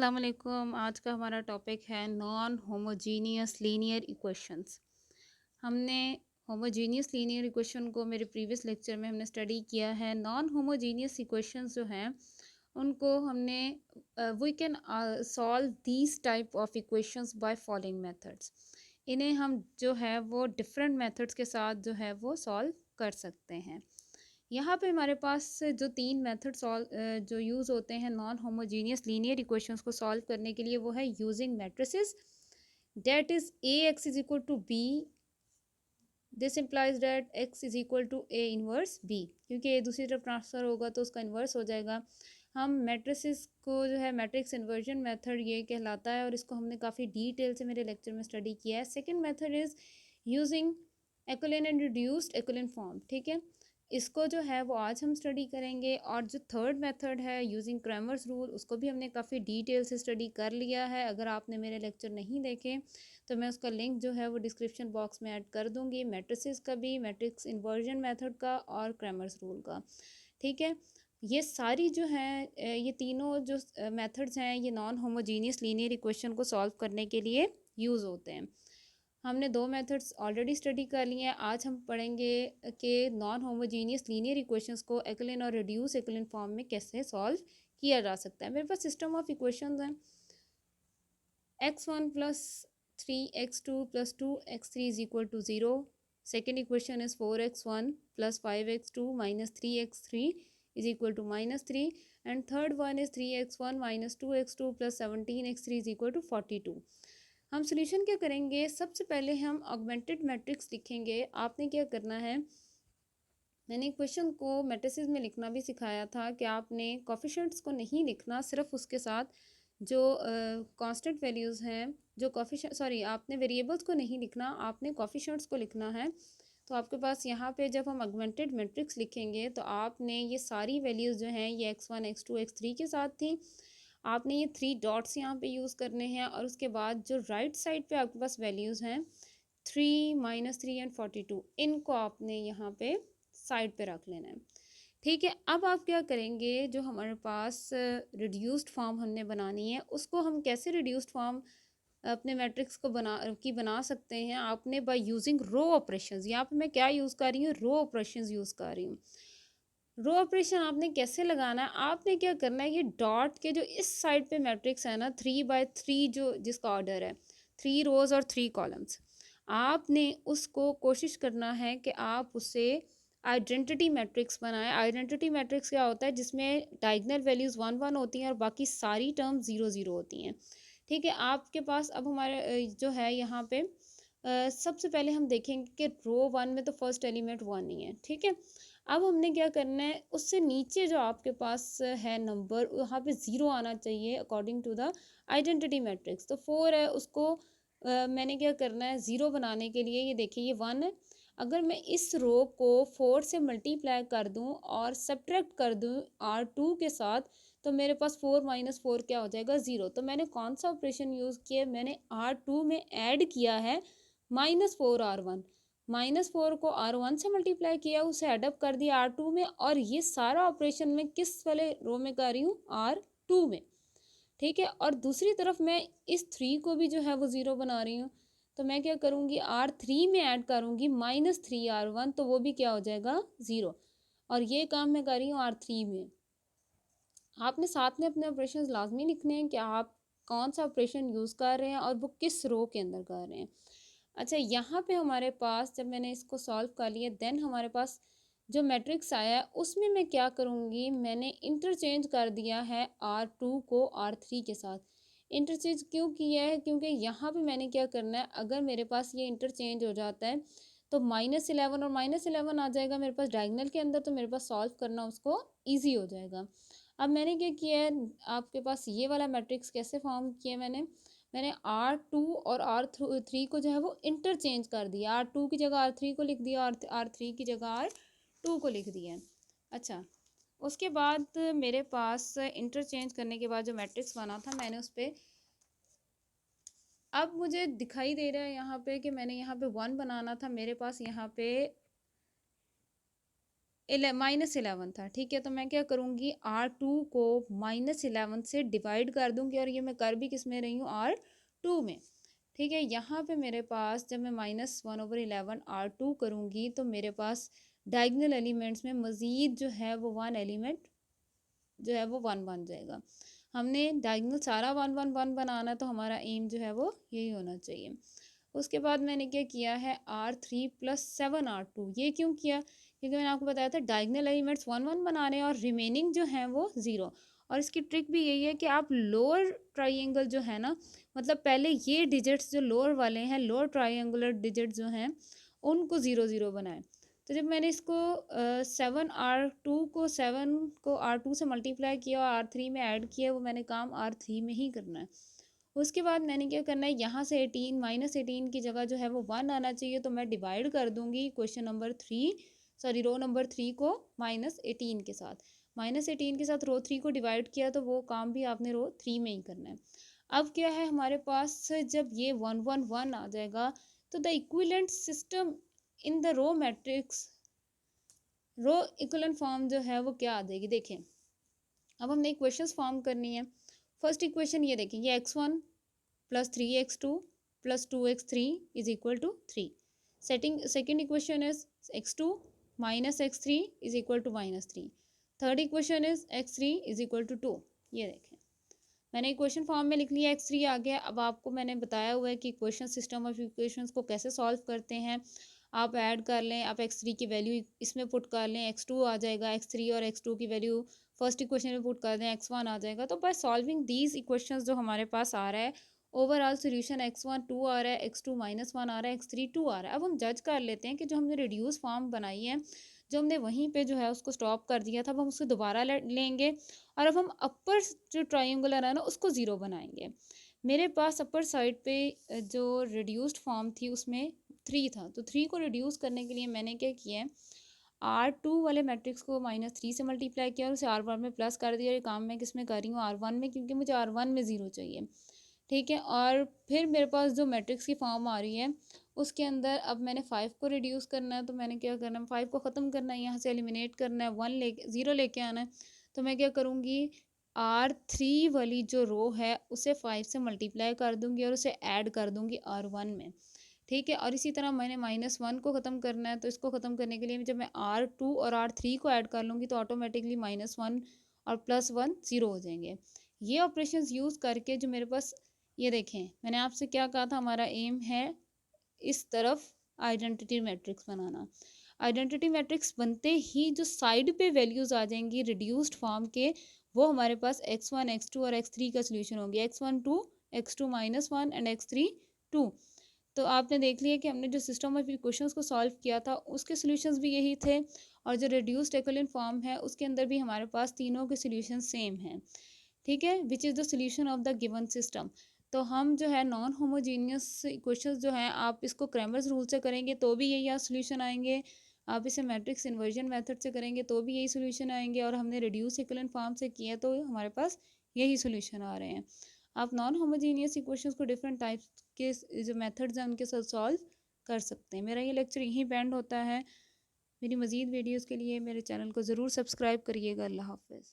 अस्सलाम वालेकुम। आज का हमारा टॉपिक है नॉन होमोजीनियस लीनियर इक्वेशंस। हमने होमोजीनियस लीनियर इक्वेशन को मेरे प्रीवियस लेक्चर में हमने स्टडी किया है। नॉन होमोजीनियस इक्वेशंस जो हैं उनको हमने we can solve these type of equations by following methods. इन्हें हम जो है वो डिफरेंट मेथड्स के साथ जो है वो सॉल्व कर सकते हैं। यहाँ पे हमारे पास जो तीन मेथड जो यूज़ होते हैं नॉन होमोजीनियस लीनियर इक्वेशंस को सॉल्व करने के लिए, वो है using matrices. That is A X is equal to B. This implies that X is equal to A inverse B, क्योंकि ए दूसरी तरफ ट्रांसफ़र होगा तो उसका इन्वर्स हो जाएगा। हम मैट्रिसेस को जो है मैट्रिक्स इन्वर्जन मेथड ये कहलाता है, और इसको हमने काफ़ी डिटेल से मेरे लेक्चर में स्टडी किया है। Second method is using echelon and reduced echelon form. ठीक है, इसको जो है वो आज हम स्टडी करेंगे। और जो थर्ड मेथड है यूजिंग क्रैमर्स रूल, उसको भी हमने काफ़ी डिटेल से स्टडी कर लिया है। अगर आपने मेरे लेक्चर नहीं देखे तो मैं उसका लिंक जो है वो डिस्क्रिप्शन बॉक्स में ऐड कर दूंगी, मैट्रिसेस का भी, मैट्रिक्स इन्वर्जन मेथड का और क्रैमर्स रूल का। ठीक है, ये सारी जो है ये तीनों जो मेथड्स हैं ये नॉन होमोजीनियस लीनियर इक्वेशन को सॉल्व करने के लिए यूज़ होते हैं। हमने दो मेथड्स ऑलरेडी स्टडी कर लिए हैं। आज हम पढ़ेंगे कि नॉन होमोजीनियस लीनियर इक्वेशंस को एक्वलिन और रिड्यूस एक्वलिन फॉर्म में कैसे सॉल्व किया जा सकता है। मेरे पास सिस्टम ऑफ इक्वेशंस हैं। x1 plus 3x2 plus 2x3 is equal to 0। Second equation is 4x1 plus 5x2 minus 3x3 is equal to -3। And third one is 3x1 minus 2x2 plus 17x3 is equal to 42। हम solution क्या करेंगे, सबसे पहले हम augmented matrix लिखेंगे। आपने क्या करना है, मैंने क्वेश्चन को मैट्रिसेस में लिखना भी सिखाया था कि आपने कोफिशिएंट्स को नहीं लिखना, सिर्फ उसके साथ जो कांस्टेंट वैल्यूज़ हैं, जो कोफिशिएंट सॉरी आपने वेरिएबल्स को नहीं लिखना, आपने कोफिशिएंट्स को लिखना है। तो आपके पास यहाँ पे जब हम ऑगमेंटेड मैट्रिक्स लिखेंगे तो आपने ये सारी वैल्यूज़ जो हैं ये x1 x2 x3 के साथ थी, आपने ये 3 डॉट्स यहाँ पे यूज़ करने हैं। और उसके बाद जो राइट साइड पे आपके पास वैल्यूज़ हैं 3 -3 एंड 42, इनको आपने यहाँ पे साइड पे रख लेना है। ठीक है, अब आप क्या करेंगे, जो हमारे पास रिड्यूस्ड फॉर्म हमने बनानी है उसको हम कैसे रिड्यूस्ड फॉर्म अपने मैट्रिक्स को बना सकते हैं। आपने बाय यूजिंग रो ऑपरेशंस, यहाँ पे मैं क्या यूज़ कर रही हूँ, रो ऑपरेशंस यूज़ कर रही हूँ। रो ऑपरेशन आपने कैसे लगाना है, आपने क्या करना है, ये डॉट के जो इस साइड पे मैट्रिक्स है ना 3 by 3, जो जिसका ऑर्डर है 3 रोज और 3 कॉलम्स, आपने उसको कोशिश करना है कि आप उसे आइडेंटिटी मैट्रिक्स बनाएं। आइडेंटिटी मैट्रिक्स क्या होता है, जिसमें डायगोनल वैल्यूज़ 1 1 होती हैं और बाकी सारी टर्म 0 0 होती हैं। ठीक है, आपके पास अब हमारे जो है यहाँ पे सबसे पहले हम देखेंगे कि रो 1 में तो फर्स्ट एलिमेंट 1 ही है। ठीक है, अब हमने क्या करना है, उससे नीचे जो आपके पास है नंबर, वहाँ पे 0 आना चाहिए according to the identity matrix. तो 4 है, उसको मैंने क्या करना है, 0 बनाने के लिए, ये देखिए ये 1 है, अगर मैं इस रो को 4 से मल्टीप्लाई कर दूं और सब्ट्रैक्ट कर दूं R2 के साथ, तो मेरे पास 4 - 4 क्या हो जाएगा, 0। तो मैंने कौन सा ऑपरेशन यूज़ किया, मैंने R2 में ऐड किया है -4R1, -4 को R1 से मल्टीप्लाई किया, उसे एडअप कर दिया R2 में, और ये सारा ऑपरेशन मैं किस वाले रो में कर रही हूँ, R2 में। ठीक है, और दूसरी तरफ मैं इस 3 को भी जो है वो 0 बना रही हूँ, तो मैं क्या करूँगी, R3 में ऐड करूँगी -3R1, तो वो भी क्या हो जाएगा, 0। और ये काम मैं कर रही हूँ R3 में। आपने साथ में अपने ऑपरेशंस लाजमी लिखने हैं कि आप कौन सा ऑपरेशन यूज़ कर रहे हैं और वो किस रो के अंदर कर रहे हैं। अच्छा, यहाँ पे हमारे पास जब मैंने इसको सॉल्व कर लिया, देन हमारे पास जो मैट्रिक्स आया है उसमें मैं क्या करूँगी, मैंने इंटरचेंज कर दिया है R2 को R3 के साथ। इंटरचेंज क्यों किया है, क्योंकि यहाँ पे मैंने क्या करना है, अगर मेरे पास ये इंटरचेंज हो जाता है तो -11 और -11 आ जाएगा मेरे पास डायगोनल के अंदर, तो मेरे पास सॉल्व करना उसको ईजी हो जाएगा। अब मैंने क्या किया है, आपके पास ये वाला मैट्रिक्स कैसे फॉर्म किया, मैंने R2 और R3 को जो है वो इंटरचेंज कर दिया, R2 की जगह R3 को लिख दिया और R3 की जगह R2 को लिख दिया। अच्छा, उसके बाद मेरे पास इंटरचेंज करने के बाद जो मैट्रिक्स बना था, मैंने उस पर, अब मुझे दिखाई दे रहा है यहाँ पे कि मैंने यहाँ पे 1 बनाना था, मेरे पास यहाँ पे -11 था, ठीक है। तो मैं क्या करूँगी, R2 को -11 से डिवाइड कर दूँगी, और ये मैं कर भी किस में रही हूँ, R2 में, ठीक है। यहाँ पे मेरे पास जब मैं -1/11 R2 करूँगी तो मेरे पास डायगनल एलिमेंट्स में मज़ीद जो है वो 1 एलिमेंट जो है वो 1 बन जाएगा। हमने डायगनल सारा 1 1 1 बनाना, तो हमारा एम जो है वो यही होना चाहिए। उसके बाद मैंने क्या किया है, R3 + 7 R2। ये क्यों किया, क्योंकि मैंने आपको बताया था डायगनल एलिमेंट्स 1 1 बना रहे हैं और रिमेनिंग जो हैं वो 0। और इसकी ट्रिक भी यही है कि आप लोअर ट्राइंगल जो है ना, मतलब पहले ये डिजिट्स जो लोअर वाले हैं, लोअर ट्राइंगुलर डिजिट जो हैं, उनको 0 0 बनाएं। तो जब मैंने इसको 7 R2 से मल्टीप्लाई किया और R3 में ऐड किया, वो मैंने काम R3 में ही करना है। उसके बाद मैंने क्या करना है, यहाँ से 18 -18 की जगह जो है वो 1 आना चाहिए, तो मैं डिवाइड कर दूंगी रो नंबर 3 को -18 के साथ। -18 के साथ रो 3 को डिवाइड किया, तो वो काम भी आपने रो 3 में ही करना है। अब क्या है हमारे पास, जब ये 1 1 1 आ जाएगा, तो the equivalent system in the row matrix, row equivalent form जो है वो क्या आ जाएगी, देखें। अब हमने इक्वेशंस फॉर्म करनी है। फर्स्ट इक्वेशन ये देखें, ये x1 + 3x2 + 2x3 = 3। Second equation is x2 - x3 = -3। Third equation is x3 = 2। ये देखें, मैंने इक्वेशन फॉर्म में लिख लिया, x3 आ गया। अब आपको मैंने बताया हुआ है कि इक्वेशन सिस्टम ऑफ इक्वेशंस को कैसे सॉल्व करते हैं। आप ऐड कर लें, आप x3 की वैल्यू इसमें पुट कर लें, x2 आ जाएगा, x3 और x2 की वैल्यू फर्स्ट इक्वेशन में पुट कर दें, x1 आ जाएगा। तो बाय सॉल्विंग दीज इक्वेशंस जो हमारे पास आ रहा है, ओवरऑल सोल्यूशन x1 2 आ रहा है, x2 -1 आ रहा है, x3 2 आ रहा है। अब हम जज कर लेते हैं कि जो हमने रिड्यूस फॉर्म बनाई है, जो हमने वहीं पे जो है उसको स्टॉप कर दिया था, अब हम उसको दोबारा लेंगे, और अब हम अपर जो ट्रायंगुलर है ना उसको 0 बनाएंगे। मेरे पास अपर साइड पे जो रिड्यूस्ड फॉर्म थी उसमें 3 था, तो 3 को रिड्यूस करने के लिए मैंने क्या किया है, R2 वाले मैट्रिक्स को -3 से मल्टीप्लाई किया और उसे R1 में प्लस कर दिया। ये काम मैं किस में कर रही हूँ, R1 में, क्योंकि मुझे R1 में 0 चाहिए, ठीक है। और फिर मेरे पास जो मैट्रिक्स की फॉर्म आ रही है उसके अंदर अब मैंने 5 को रिड्यूस करना है, तो मैंने क्या करना है, 5 को ख़त्म करना है, यहाँ से एलिमिनेट करना है, 0 लेके आना है। तो मैं क्या करूँगी, R3 वाली जो रो है उसे 5 से मल्टीप्लाई कर दूँगी और उसे ऐड कर दूँगी R1 में, ठीक है। और इसी तरह मैंने -1 को ख़त्म करना है, तो इसको ख़त्म करने के लिए जब मैं R2 और R3 को ऐड कर लूँगी तो ऑटोमेटिकली -1 और +1 0 हो जाएंगे। ये ऑपरेशंस यूज़ करके जो मेरे पास, ये देखें, मैंने आपसे क्या कहा था, हमारा एम है इस तरफ आइडेंटिटी मैट्रिक्स बनाना। आइडेंटिटी मैट्रिक्स बनते ही जो साइड पे वैल्यूज़ आ जाएंगी रिड्यूस्ड फॉर्म के, वो हमारे पास x1 x2 और x3 का सोल्यूशन होगी, x1 2, x2 -1 एंड x3 2। तो आपने देख लिया कि हमने जो सिस्टम ऑफ इक्वेशंस को सॉल्व किया था उसके सॉल्यूशंस भी यही थे, और जो रिड्यूस्ड एक्विवेलेंट फॉर्म है उसके अंदर भी हमारे पास तीनों के सॉल्यूशन सेम हैं, ठीक है, which is the solution of the given system. तो हम जो है नॉन होमोजीनियस इक्वेशंस जो हैं, आप इसको क्रैमर्स रूल से करेंगे तो भी यही सॉल्यूशन आएंगे, आप इसे मैट्रिक्स इन्वर्जन मेथड से करेंगे तो भी यही सॉल्यूशन आएंगे, और हमने रिड्यूस एक्विवेलेंट फॉर्म से किया तो हमारे पास यही सॉल्यूशन आ रहे हैं। आप नॉन होमोजीनियस इक्वेशंस को डिफरेंट टाइप्स के जो मेथड्स हैं उनके साथ सॉल्व कर सकते हैं। मेरा ये लेक्चर यहीं बैंड होता है। मेरी मज़ीद वीडियोज़ के लिए मेरे चैनल को ज़रूर सब्सक्राइब करिएगा। अल्लाह हाफ़िज़।